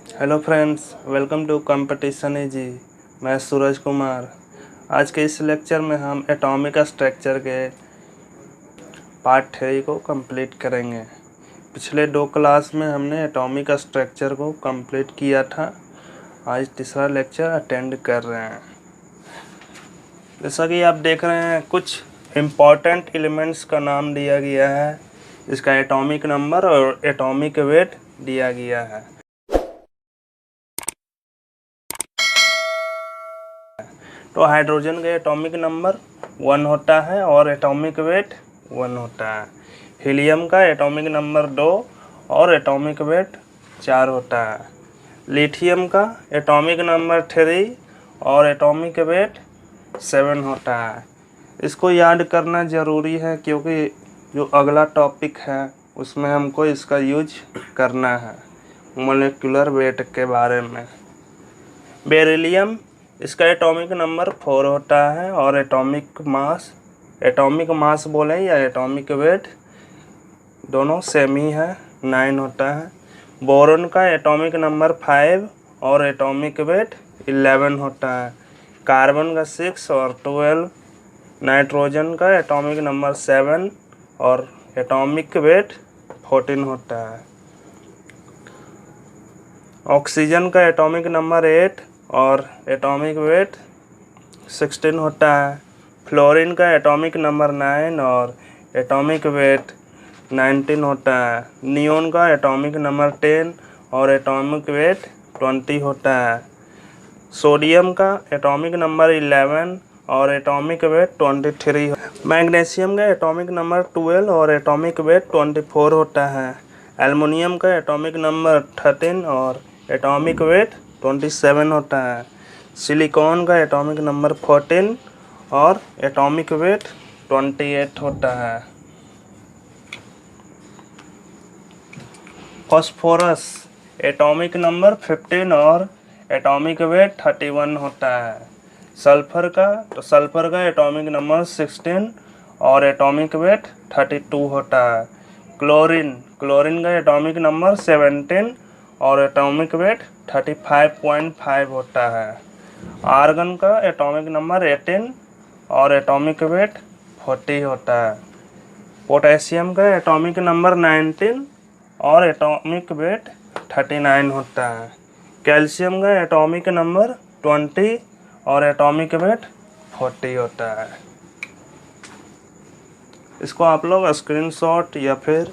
Hello friends, welcome to competition easy. मैं सूरज कुमार। आज के इस लेक्चर में हम एटॉमिक स्ट्रक्चर के पार्ट 3 को कंप्लीट करेंगे। पिछले 2 क्लास में हमने एटॉमिक स्ट्रक्चर को कंप्लीट किया था। आज तीसरा लेक्चर अटेंड कर रहे हैं। जैसा कि आप देख रहे हैं, कुछ इम्पॉर्टेंट एलिमेंट्स का नाम दिया गया है, इसका एटॉमिक नंबर और एटॉमिक वेट दिया गया है। तो हाइड्रोजन का एटॉमिक नंबर 1 होता है और एटॉमिक वेट 1 होता है। हीलियम का एटॉमिक नंबर 2 और एटॉमिक वेट 4 होता है। लिथियम का एटॉमिक नंबर 3 और एटॉमिक वेट 7 होता है। इसको याद करना ज़रूरी है क्योंकि जो अगला टॉपिक है उसमें हमको इसका यूज करना है, मोलेकुलर वेट के बारे में। बेरिलियम, इसका एटॉमिक नंबर 4 होता है और एटॉमिक मास बोले या एटॉमिक वेट दोनों सेम ही है, 9 होता है। बोरोन का एटॉमिक नंबर 5 और एटॉमिक वेट 11 होता है। कार्बन का 6 और 12। नाइट्रोजन का एटॉमिक नंबर 7 और एटॉमिक वेट 14 होता है। ऑक्सीजन का एटॉमिक नंबर 8 और एटॉमिक वेट 16 होता है। फ्लोरीन का एटॉमिक नंबर 9 और एटॉमिक वेट 19 होता है। नियोन का एटॉमिक नंबर 10 और एटॉमिक वेट 20 होता है। सोडियम का एटॉमिक नंबर 11 और एटॉमिक वेट 23 है। मैग्नीशियम का एटॉमिक नंबर 12 और एटॉमिक वेट 24 होता है। एल्युमिनियम का एटॉमिक नंबर 13 और एटॉमिक वेट 27 होता है। सिलिकॉन का एटॉमिक नंबर 14 और एटॉमिक वेट 28 होता है। फास्फोरस एटॉमिक नंबर 15 और एटॉमिक वेट 31 होता है। सल्फर का एटॉमिक नंबर 16 और एटॉमिक वेट 32 होता है। क्लोरीन का एटॉमिक नंबर 17 और एटॉमिक वेट 35.5 होता है। आर्गन का एटॉमिक नंबर 18 और एटॉमिक वेट 40 होता है। पोटेशियम का एटॉमिक नंबर 19 और एटॉमिक वेट 39 होता है। कैल्शियम का एटॉमिक नंबर 20 और एटॉमिक वेट 40 होता है। इसको आप लोग स्क्रीनशॉट या फिर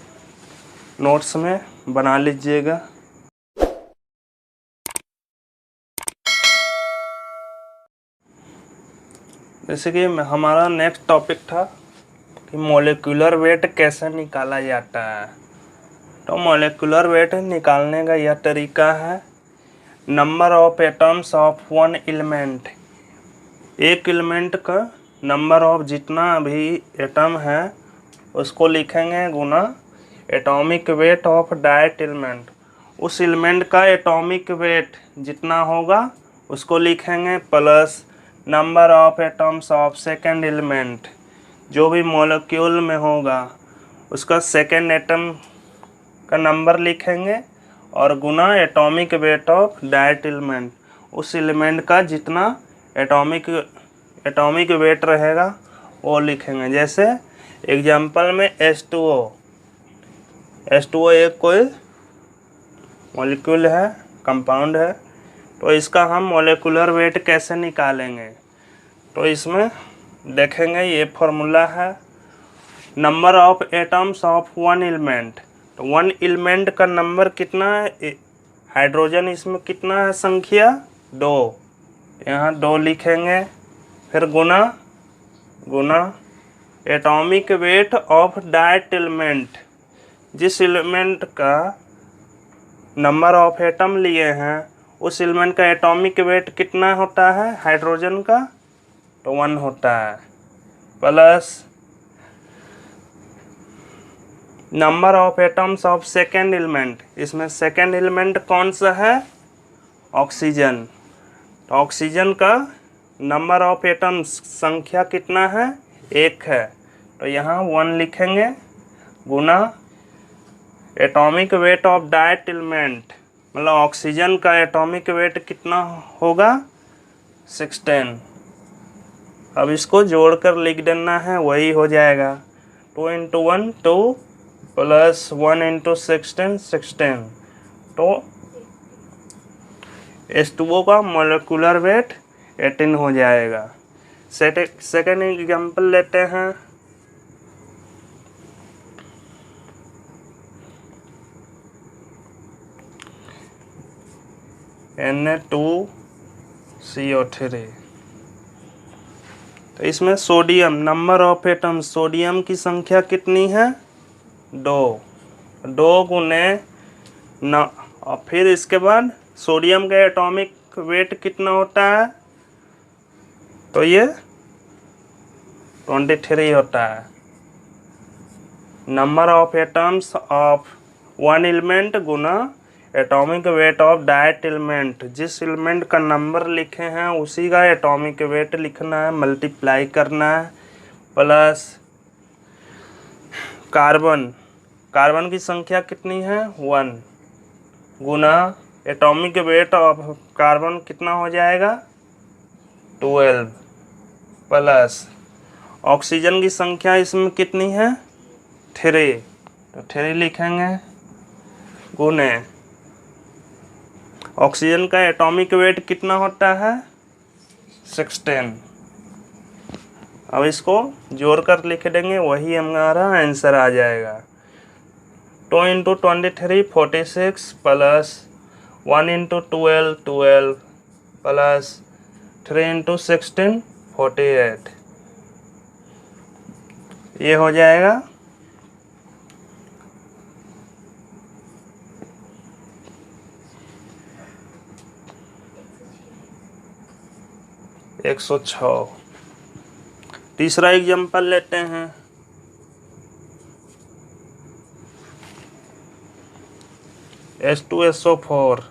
नोट्स में बना लीजिएगा। जैसे कि हमारा नेक्स्ट टॉपिक था कि मोलेकुलर वेट कैसे निकाला जाता है। तो मोलेकुलर वेट निकालने का यह तरीका है, number of atoms of one element. एक एलिमेंट का नंबर ऑफ जितना भी एटम है उसको लिखेंगे गुना atomic weight of that element. उस एलिमेंट का एटॉमिक वेट जितना होगा उसको लिखेंगे plus number of atoms of second element. जो भी मॉलिक्यूल में होगा उसका सेकेंड एटम का नंबर लिखेंगे और गुना atomic weight of that element. उस एलिमेंट का जितना एटॉमिक वेट रहेगा वो लिखेंगे। जैसे एग्जांपल में H2O एक कोई मॉलिक्यूल है, कंपाउंड है, तो इसका हम मोलेकुलर वेट कैसे निकालेंगे। तो इसमें देखेंगे ये फॉर्मूला है, number of atoms of one element. तो वन एलिमेंट का नंबर कितना है, हाइड्रोजन इसमें कितना है संख्या 2, यहाँ 2 लिखेंगे। फिर गुना atomic weight of that element. जिस एलिमेंट का नंबर ऑफ एटम लिए हैं उस एलिमेंट का एटॉमिक वेट कितना होता है हाइड्रोजन का, तो 1 होता है, plus number of atoms of second element. इसमें सेकेंड एलिमेंट कौन सा है, ऑक्सीजन। तो ऑक्सीजन का नंबर ऑफ एटम्स संख्या कितना है, 1 है, तो यहाँ 1 लिखेंगे गुना atomic weight of that element. मतलब ऑक्सीजन का एटॉमिक वेट कितना होगा 16। अब इसको जोड़कर लिख देना है, वही हो जाएगा 2 × 1 2 प्लस 1 × 16 16। तो H2O का मोलिकुलर वेट 18 हो जाएगा। सेकेंड एग्जाम्पल लेते हैं। Na2CO3। तो इसमें sodium, number of atom, sodium की संख्या कितनी है 2 गुने न, और फिर इसके बाद सोडियम का एटॉमिक वेट कितना होता है, तो ये 23 होता है। Number of atoms of one element Guna atomic weight of that element, जिस एलिमेंट का नंबर लिखे हैं उसी का एटॉमिक वेट लिखना है, मल्टीप्लाई करना है, प्लस कार्बन की संख्या कितनी है 1 गुना एटॉमिक वेट ऑफ कार्बन कितना हो जाएगा 12, प्लस ऑक्सीजन की संख्या इसमें कितनी है 3, तो 3 लिखेंगे, गुने ऑक्सीजन का एटॉमिक वेट कितना होता है 16। अब इसको जोड़कर लिख देंगे, वही हमारा आंसर आ जाएगा। 2 × 23 46 प्लस 1 × 12 12 प्लस 3 × 16 48। ये हो जाएगा 106। तीसरा एग्जाम्पल लेते हैं। H2SO4।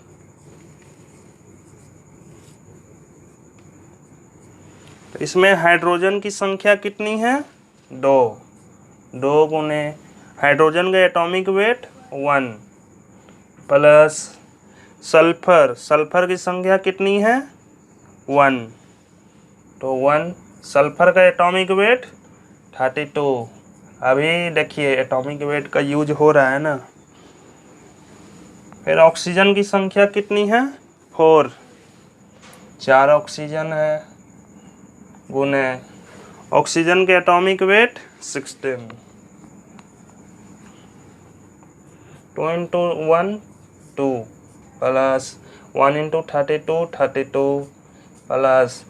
तो इसमें हाइड्रोजन की संख्या कितनी है 2 गुने हाइड्रोजन का एटॉमिक वेट 1 प्लस सल्फर की संख्या कितनी है 1, तो 1 सल्फर का एटॉमिक वेट 32। अभी देखिए एटॉमिक वेट का यूज हो रहा है ना। फिर ऑक्सीजन की संख्या कितनी है 4 ऑक्सीजन है, गुने ऑक्सीजन के एटॉमिक वेट 16। 2 × 1 2 प्लस 1 × 32 32 प्लस,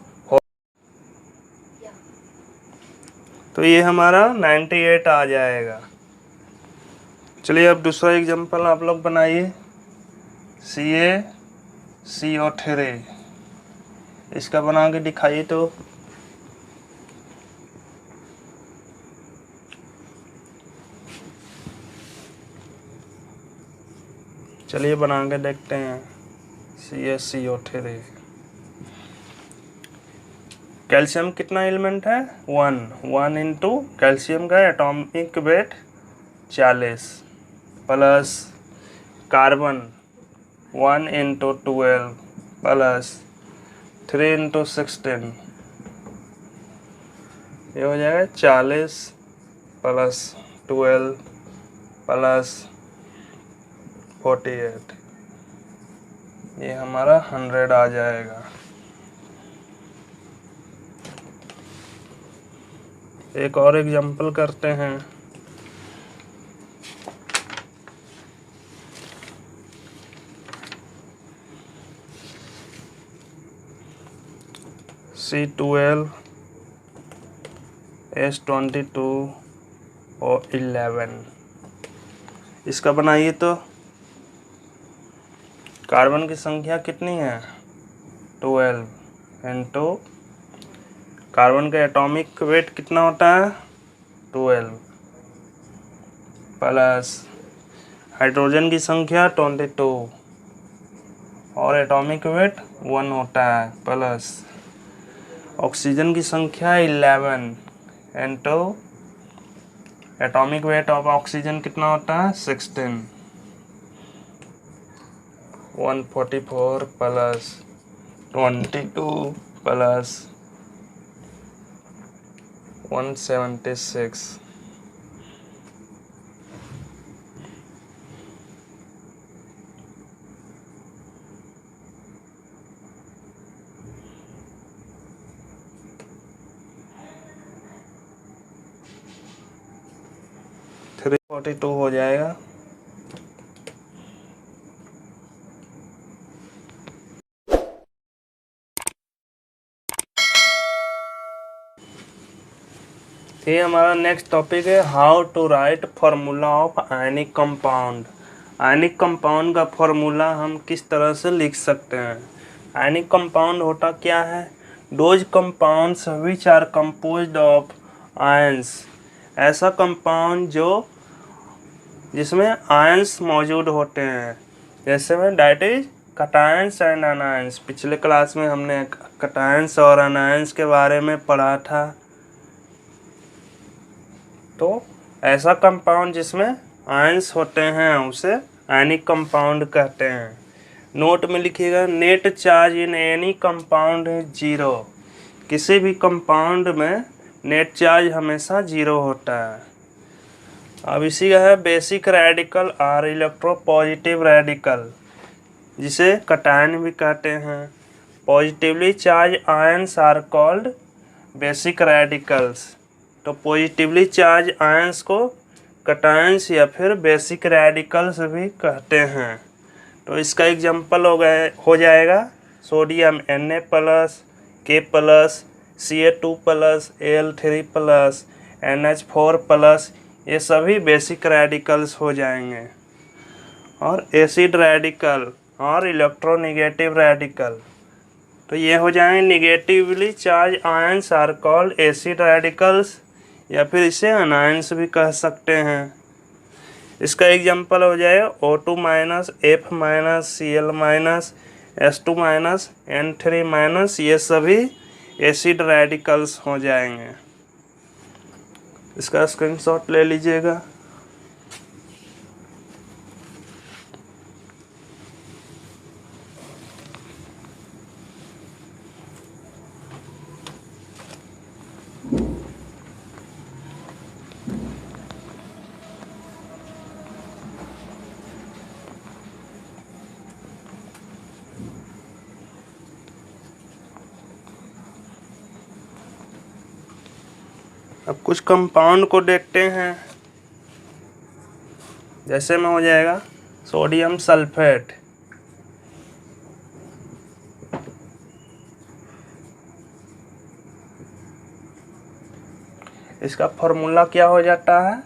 तो ये हमारा 98 आ जाएगा। चलिए अब दूसरा एग्जांपल आप लोग बनाइए। CaCO3, इसका बना के दिखाइए। तो चलिए बना के देखते हैं। CaCO3, कैल्शियम कितना एलिमेंट है 1 इंटू कैल्शियम का atomic wait 40 plus carbon 1 × 12 plus 3 × 16, ये हो जाएगा 40 प्लस 12 प्लस 48, ये हमारा 100 आ जाएगा। एक और एग्जांपल करते हैं। C12 H22 और 11, इसका बनाइए। तो कार्बन की संख्या कितनी है 12 इंटू कार्बन का एटॉमिक वेट कितना होता है 12 प्लस हाइड्रोजन की संख्या 22 और एटॉमिक वेट 1 होता है, प्लस ऑक्सीजन की संख्या 11 into atomic weight of oxygen कितना होता है 16। 144 प्लस 22 प्लस 176 342 हो जाएगा। ये हमारा नेक्स्ट टॉपिक है how to write formula of ionic compound. Ionic compound का फार्मूला हम किस तरह से लिख सकते हैं। आयनिक कंपाउंड होता क्या है? Those compounds which are composed of ions. ऐसा कंपाउंड जिसमें आयंस मौजूद होते हैं, जैसे में that is cations and anions. पिछले क्लास में हमने कटायंस और अनायंस के बारे में पढ़ा था। तो ऐसा कंपाउंड जिसमें आयंस होते हैं उसे आयनिक कंपाउंड कहते हैं। नोट में लिखिएगा net charge in any compound है 0। किसी भी कंपाउंड में नेट चार्ज हमेशा 0 होता है। अब इसी का है बेसिक रेडिकल और इलेक्ट्रोपॉजिटिव रेडिकल, जिसे कटायन भी कहते हैं। Positively charge ions are called basic radicals. तो पॉजिटिवली चार्ज आयंस को कटायंस या फिर बेसिक रेडिकल्स भी कहते हैं। तो इसका एग्जांपल हो जाएगा sodium Na plus K plus Ca2 plus Al3 plus NH4 plus, ये सभी बेसिक रेडिकल्स हो जाएंगे। और एसिड रेडिकल और इलेक्ट्रोनेगेटिव रेडिकल, तो ये हो जाएंगे negatively charge ions are called acid radicals, या फिर इसे अनायंस भी कह सकते हैं। इसका एग्जांपल हो जाएगा O2 minus F minus Cl minus S2 minus N3 minus, ये सभी एसिड रेडिकल्स हो जाएंगे। इसका स्क्रीनशॉट ले लीजिएगा। अब कुछ कंपाउंड को देखते हैं। जैसे में हो जाएगा सोडियम सल्फेट। इसका फॉर्मूला क्या हो जाता है?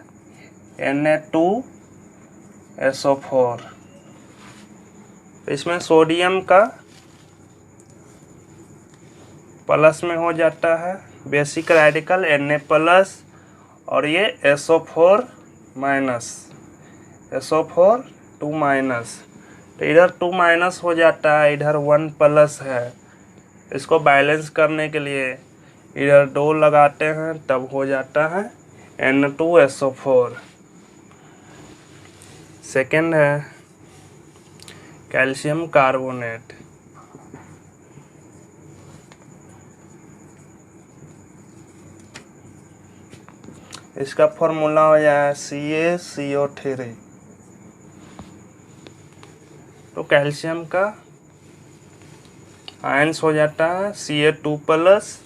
Na2SO4। इसमें सोडियम का प्लस में हो जाता है बेसिक रेडिकल Na प्लस, और ये SO4 माइनस, SO4 2 माइनस। तो इधर 2 माइनस हो जाता है, इधर 1 प्लस है। इसको बैलेंस करने के लिए इधर 2 लगाते हैं, तब हो जाता है Na2SO4। सेकेंड है कैल्शियम कार्बोनेट। इसका फॉर्मूला हो जाए CaCO3। तो कैल्शियम का आयंस हो जाता है Ca2 प्लस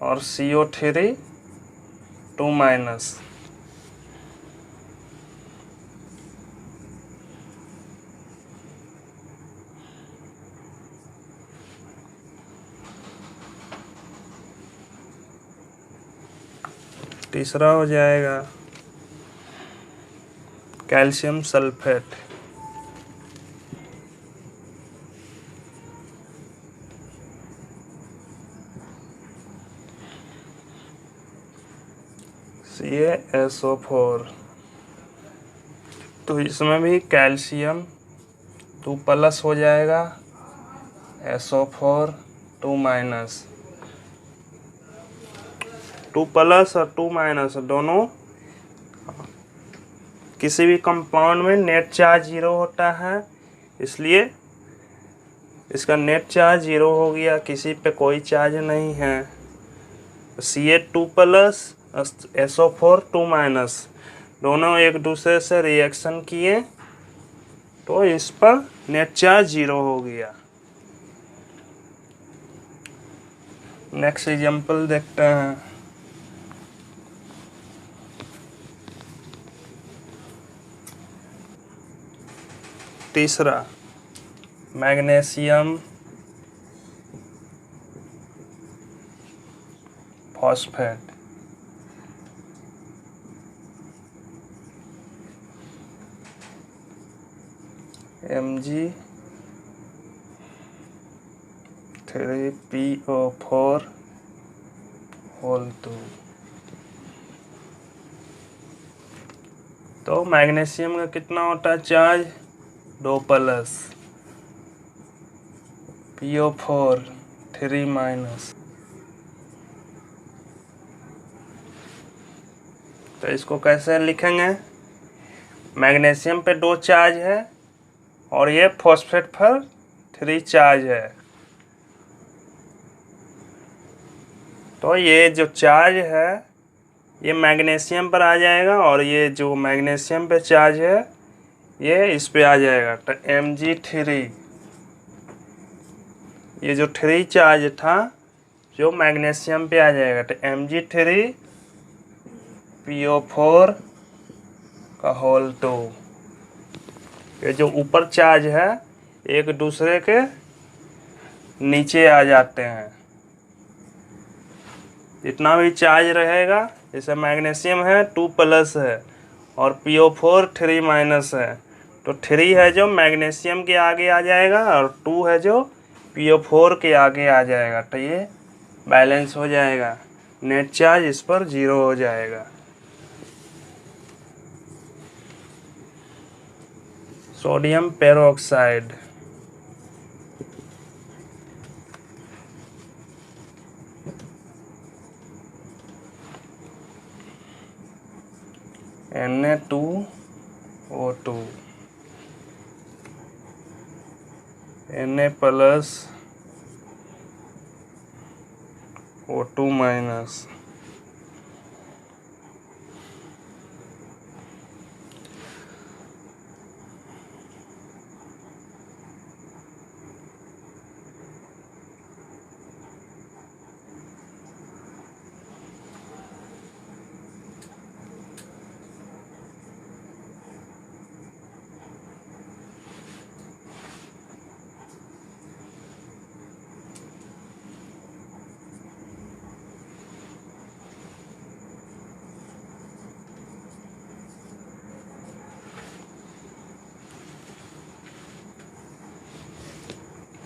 और CO3 2 माइनस। तीसरा हो जाएगा कैल्शियम सल्फेट। CaSO4। तो इसमें भी कैल्शियम 2 प्लस हो जाएगा, SO4 2 माइनस। 2 प्लस और 2 माइनस दोनों, किसी भी कंपाउंड में नेट चार्ज 0 होता है, इसलिए इसका नेट चार्ज 0 हो गया, किसी पे कोई चार्ज नहीं है। Ca2+ SO4 2-, दोनों एक दूसरे से रिएक्शन किए तो इस पर नेट चार्ज 0 हो गया। नेक्स्ट एग्जांपल देखते हैं। तीसरा, मैग्नीशियम फॉस्फेट। Mg3PO4 तो मैग्नीशियम का कितना होता है चार्ज 2+, PO4 3-। तो इसको कैसे लिखेंगे? मैग्नीशियम पे 2 चार्ज है और ये फॉस्फेट पर 3 चार्ज है। तो ये जो चार्ज है ये मैग्नीशियम पर आ जाएगा और ये जो मैग्नीशियम पे चार्ज है ये इस पे आ जाएगा। तो Mg3, ये जो 3 चार्ज था जो मैग्नीशियम पे आ जाएगा तो Mg3PO4 ये जो ऊपर चार्ज है एक दूसरे के नीचे आ जाते हैं। जितना भी चार्ज रहेगा, जैसे मैग्नीशियम है 2+ है और PO4 3- है, तो 3 है जो मैग्नीशियम के आगे आ जाएगा और 2 है जो PO4 के आगे आ जाएगा। तो ये बैलेंस हो जाएगा, नेट चार्ज इस पर 0 हो जाएगा। Sodium peroxide, Na2O2 Na+O2-।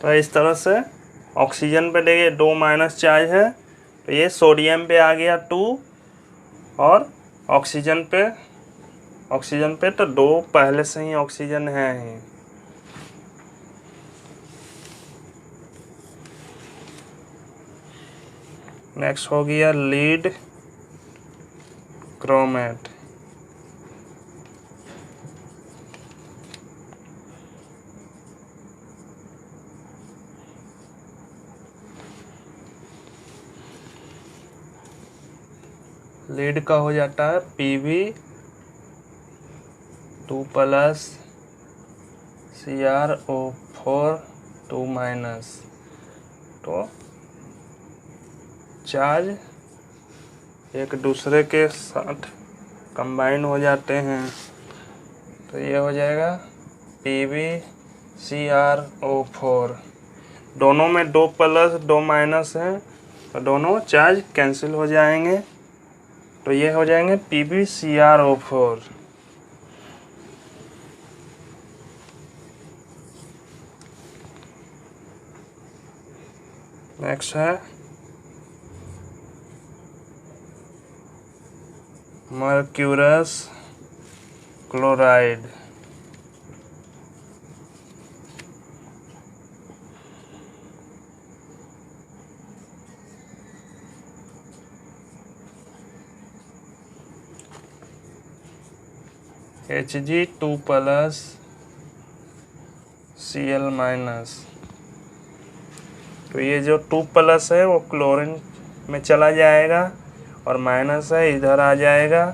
तो इस तरह से ऑक्सीजन पे देखिए 2- चार्ज है तो ये सोडियम पे आ गया 2 और ऑक्सीजन पे तो 2 पहले से ही ऑक्सीजन है ही। नेक्स्ट हो गया लीड क्रोमेट। लीड का हो जाता है Pb2+ CrO4 2-। तो चार्ज एक दूसरे के साथ कंबाइन हो जाते हैं तो ये हो जाएगा PbCrO4। दोनों में 2+ 2- है तो दोनों चार्ज कैंसिल हो जाएंगे तो ये हो जाएंगे PbCrO4। नेक्स्ट है मर्क्यूरस क्लोराइड। Hg2+ Cl-। तो ये जो 2+ है वो क्लोरीन में चला जाएगा और माइनस है इधर आ जाएगा,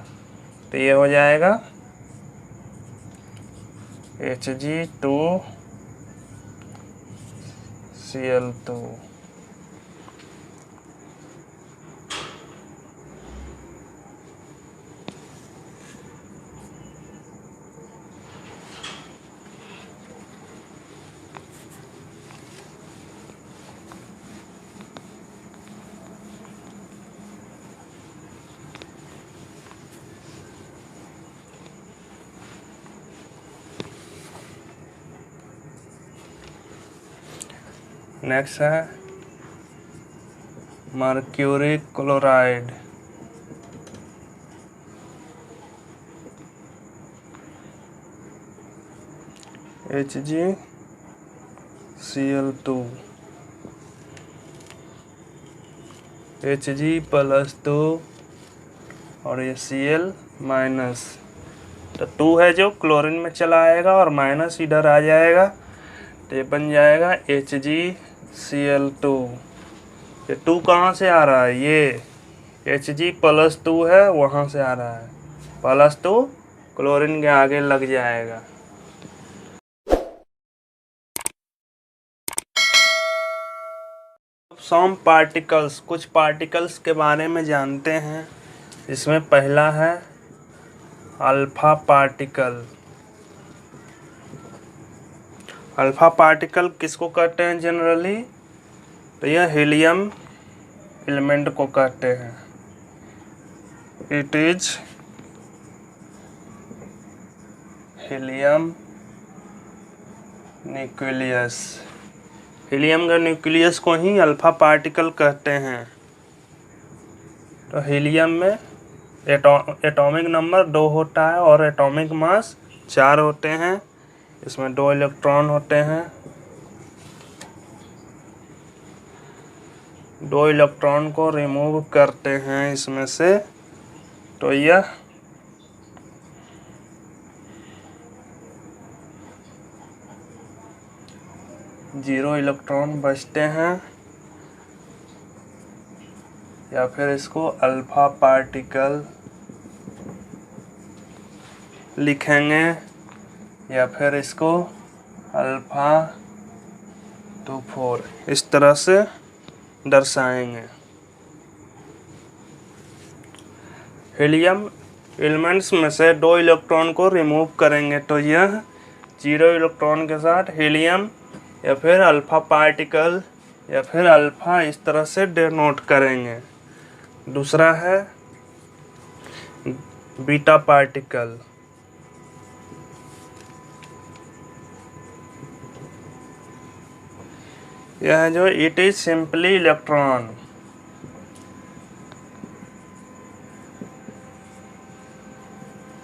तो ये हो जाएगा Hg2Cl2। नेक्स्ट है मर्क्यूरी क्लोराइड। HgCl2 Hg+2 और ये Cl-, तो 2 है जो क्लोरीन में चला आएगा और माइनस इधर आ जाएगा, तो ये बन जाएगा HgCl2। ये 2 कहाँ से आ रहा है, ये Hg+2 है वहाँ से आ रहा है, +2 क्लोरीन के आगे लग जाएगा। सम पार्टिकल्स, कुछ पार्टिकल्स के बारे में जानते हैं। इसमें पहला है अल्फा पार्टिकल। अल्फा पार्टिकल किसको कहते हैं जनरली, तो यह हीलियम एलिमेंट को कहते हैं। It is helium nucleus. Helium का न्यूक्लियस को ही अल्फा पार्टिकल कहते हैं। तो हीलियम में एटॉमिक नंबर 2 होता है और एटॉमिक मास 4 होते हैं। इसमें 2 इलेक्ट्रॉन होते हैं। 2 इलेक्ट्रॉन को रिमूव करते हैं इसमें से, तो यह जीरो इलेक्ट्रॉन बचते हैं, या फिर इसको अल्फा पार्टिकल लिखेंगे, या फिर इसको α2 इस तरह से दर्शाएंगे। हीलियम एलिमेंट्स में से 2 इलेक्ट्रॉन को रिमूव करेंगे, तो यह 0 इलेक्ट्रॉन के साथ हीलियम या फिर अल्फा पार्टिकल या फिर अल्फा इस तरह से डिनोट करेंगे। दूसरा है बीटा पार्टिकल। यह जो इट इज सिंपली इलेक्ट्रॉन।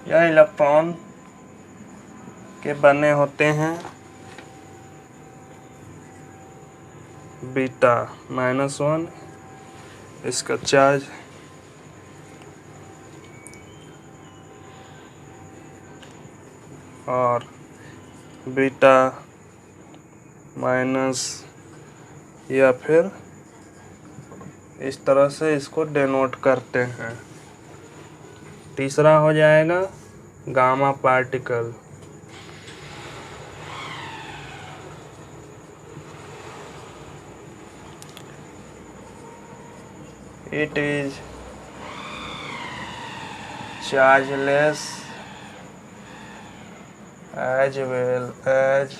यह इलेक्ट्रॉन के बने होते हैं। बीटा -1 इसका चार्ज, और बीटा माइनस या फिर इस तरह से इसको डिनोट करते हैं। तीसरा हो जाएगा gamma particle. It is chargeless as well as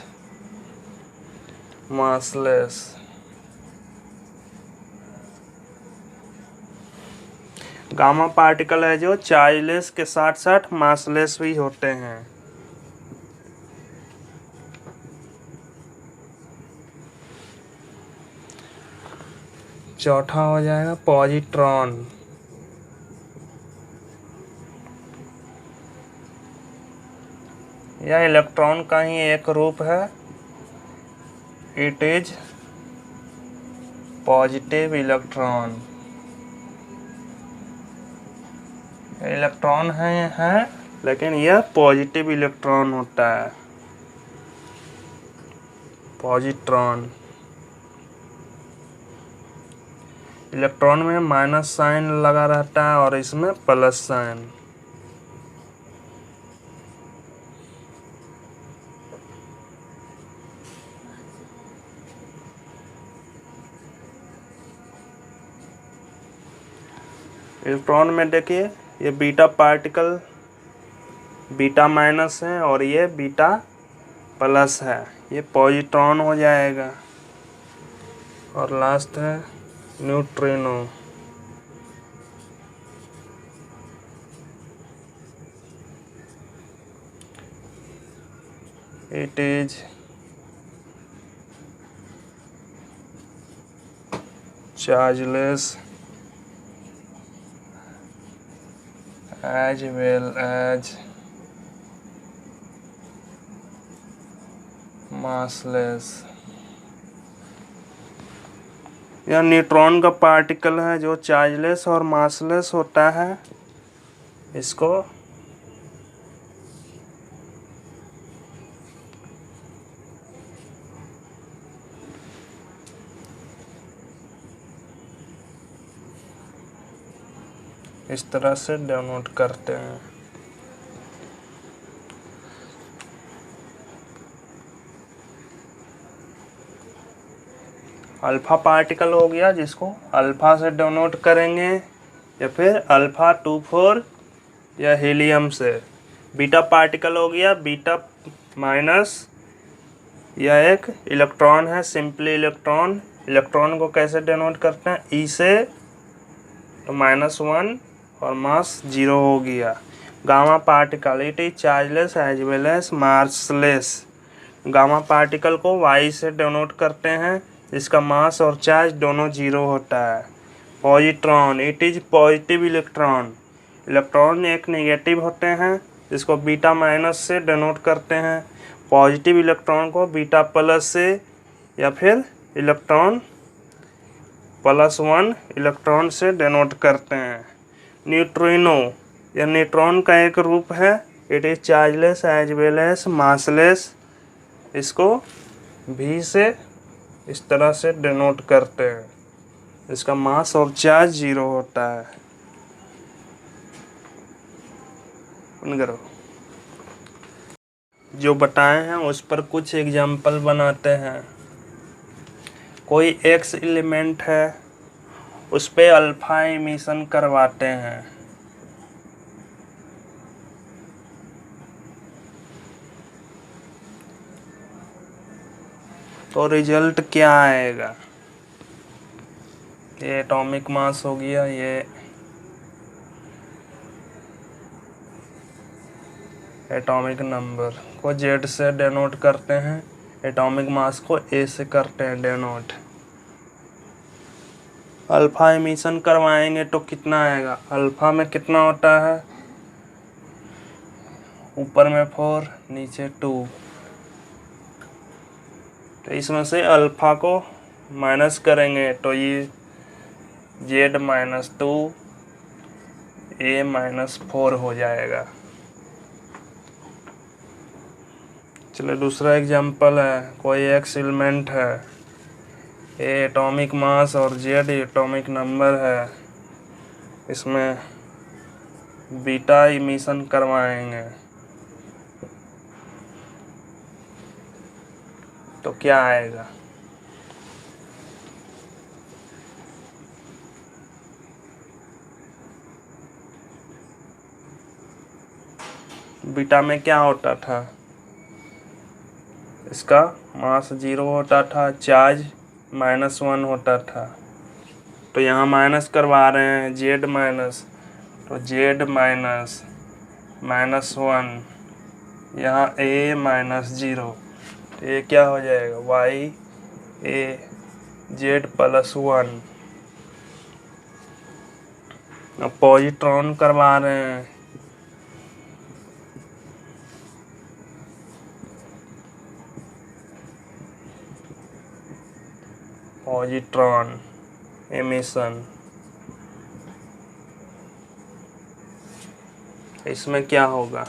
massless। Gamma particle है जो चार्जलेस के साथ साथ मासलेस भी होते हैं। चौथा हो जाएगा पॉजिट्रॉन। यह इलेक्ट्रॉन का ही एक रूप है। It is positive electron. Electron है लेकिन यह पॉजिटिव इलेक्ट्रॉन होता है, पॉजिट्रॉन। इलेक्ट्रॉन में माइनस साइन लगा रहता है और इसमें प्लस साइन। इलेक्ट्रॉन में देखिए ये बीटा पार्टिकल बीटा माइनस है और ये बीटा प्लस है, ये पॉजिट्रॉन हो जाएगा। और लास्ट है neutrino. It is chargeless as well as massless। यह न्यूट्रॉन का पार्टिकल है जो चार्जलेस और मासलेस होता है। इसको इस तरह से डिनोट करते हैं। अल्फा पार्टिकल हो गया जिसको अल्फा से डिनोट करेंगे, या फिर अल्फा 24 या हीलियम से। बीटा पार्टिकल हो गया बीटा माइनस, यह एक इलेक्ट्रॉन है, सिंपली इलेक्ट्रॉन। इलेक्ट्रॉन को कैसे डिनोट करते हैं? ई से, तो -1 और मास 0 हो गया। Gamma particle it is chargeless as well as massless. Gamma particle को वाई से डिनोट करते हैं, इसका मास और चार्ज दोनों 0 होता है। Positron it is positive electron. Electron एक नेगेटिव होते हैं, इसको बीटा माइनस से डिनोट करते हैं। पॉजिटिव इलेक्ट्रॉन को बीटा प्लस से, या फिर इलेक्ट्रॉन +1 इलेक्ट्रॉन से डिनोट करते हैं। न्यूट्रिनो यह न्यूट्रॉन का एक रूप है। It is chargeless as well as massless. इसको भी से इस तरह से डिनोट करते हैं, इसका मास और चार्ज 0 होता है। करो जो बताए हैं उस पर कुछ एग्जाम्पल बनाते हैं। कोई एक्स एलिमेंट है, उस पे अल्फा इमिशन करवाते हैं, तो रिजल्ट क्या आएगा? ये एटॉमिक मास हो गया, ये एटॉमिक नंबर को जेड से डिनोट करते हैं, एटॉमिक मास को ए से करते हैं डिनोट। अल्फा इमिशन करवाएंगे तो कितना आएगा? अल्फा में कितना होता है? ऊपर में 4 नीचे 2, तो इसमें से अल्फा को माइनस करेंगे तो ये जेड -2 ए -4 हो जाएगा। चलिए दूसरा एग्जांपल है। कोई एक्स एलिमेंट है, ए एटॉमिक मास और जेड एटॉमिक नंबर है, इसमें बीटा इमिशन करवाएंगे तो क्या आएगा? बीटा में क्या होता था? इसका मास 0 होता था, चार्ज -1 होता था, तो यहाँ माइनस करवा रहे हैं, जेड माइनस, तो जेड -1, यहाँ ए -0, तो ये क्या हो जाएगा? वाई ए जेड +1। अब पॉजिट्रॉन करवा रहे हैं, पॉजिट्रॉन एमिशन, इसमें क्या होगा?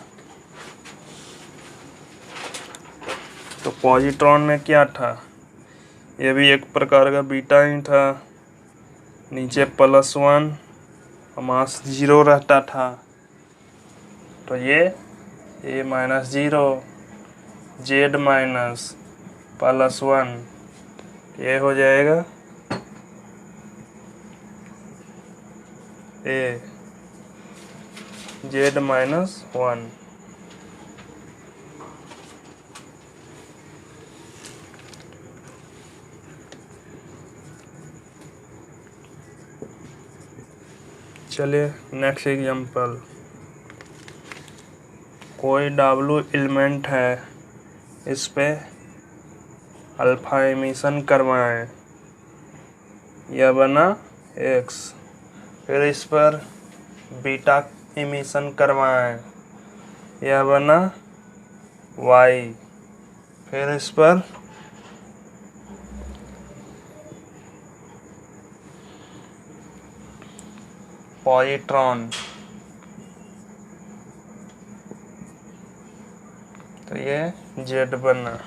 तो पॉजिट्रॉन में क्या था? ये भी एक प्रकार का बीटा ही था, नीचे +1 और मास 0 रहता था, तो ये A-0 Z माइनस +1 ये हो जाएगा A Z-1। चलिए नेक्स्ट एग्जांपल। कोई W एलिमेंट है, इस पे अल्फा एमिशन करवाएं, यह बना X। फिर इस पर बीटा एमिशन करवाएं, यह बना Y। फिर इस पर पॉजिट्रॉन, तो ये Z बना।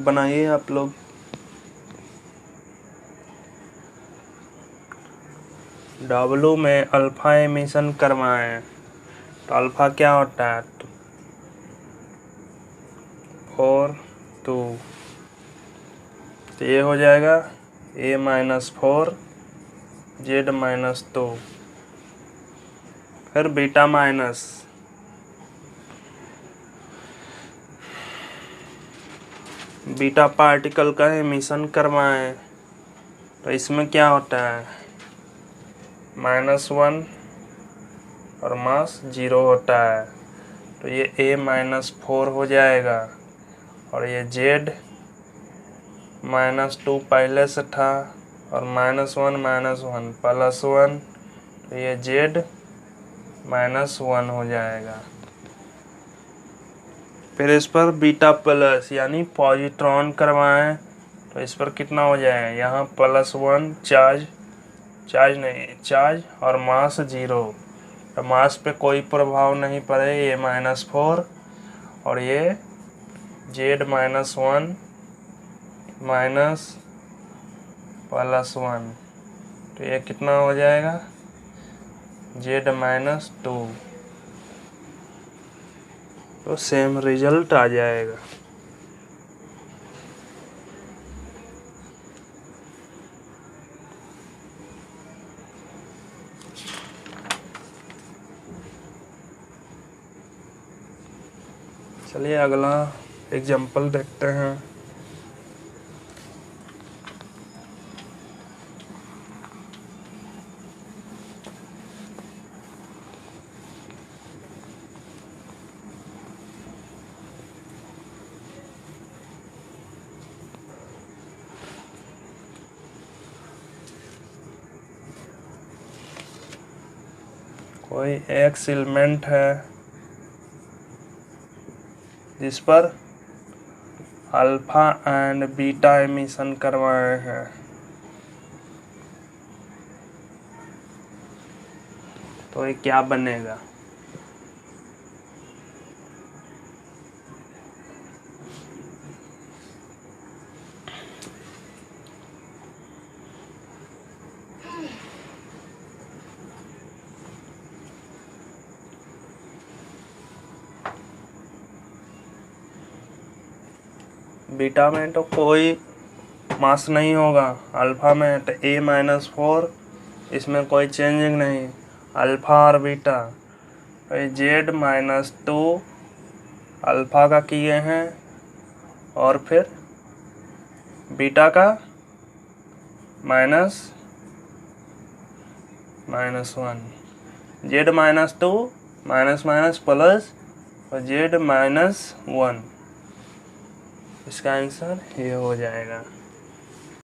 बनाइए आप लोग। W में अल्फा एमिशन करवाएं, तो अल्फा क्या होता है 4 2, तो ये हो जाएगा A-4 Z-2। फिर बीटा माइनस, बीटा पार्टिकल का एमिशन करवाएं, तो इसमें क्या होता है -1 और मास 0 होता है, तो ये A-4 हो जाएगा। और ये Z-2 पहले से था और -1 -1 +1, तो ये Z-1 हो जाएगा। फिर इस पर बीटा प्लस यानी पॉजिट्रॉन करवाएं, तो इस पर कितना हो जाएगा, यहाँ +1 चार्ज और मास 0, तो मास पे कोई प्रभाव नहीं पड़े, ये -4 और ये Z-1 माइनस +1, तो ये कितना हो जाएगा Z-2, तो सेम रिजल्ट आ जाएगा। चलिए अगला एग्जाम्पल देखते हैं। कोई X एलिमेंट है जिस पर अल्फा एंड बीटा एमिशन करवाए हैं, तो ये क्या बनेगा। बीटा में तो कोई मास नहीं होगा, अल्फा में तो A-4, इसमें कोई चेंजिंग नहीं, अल्फा और बीटा। Z-2 अल्फा का किए हैं और फिर बीटा का -1, Z-2 माइनस प्लस और Z-1, इसका आंसर ये हो जाएगा।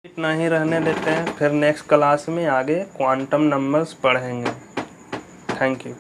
इतना ही रहने देते हैं, फिर नेक्स्ट क्लास में आगे क्वांटम नंबर्स पढ़ेंगे। Thank you.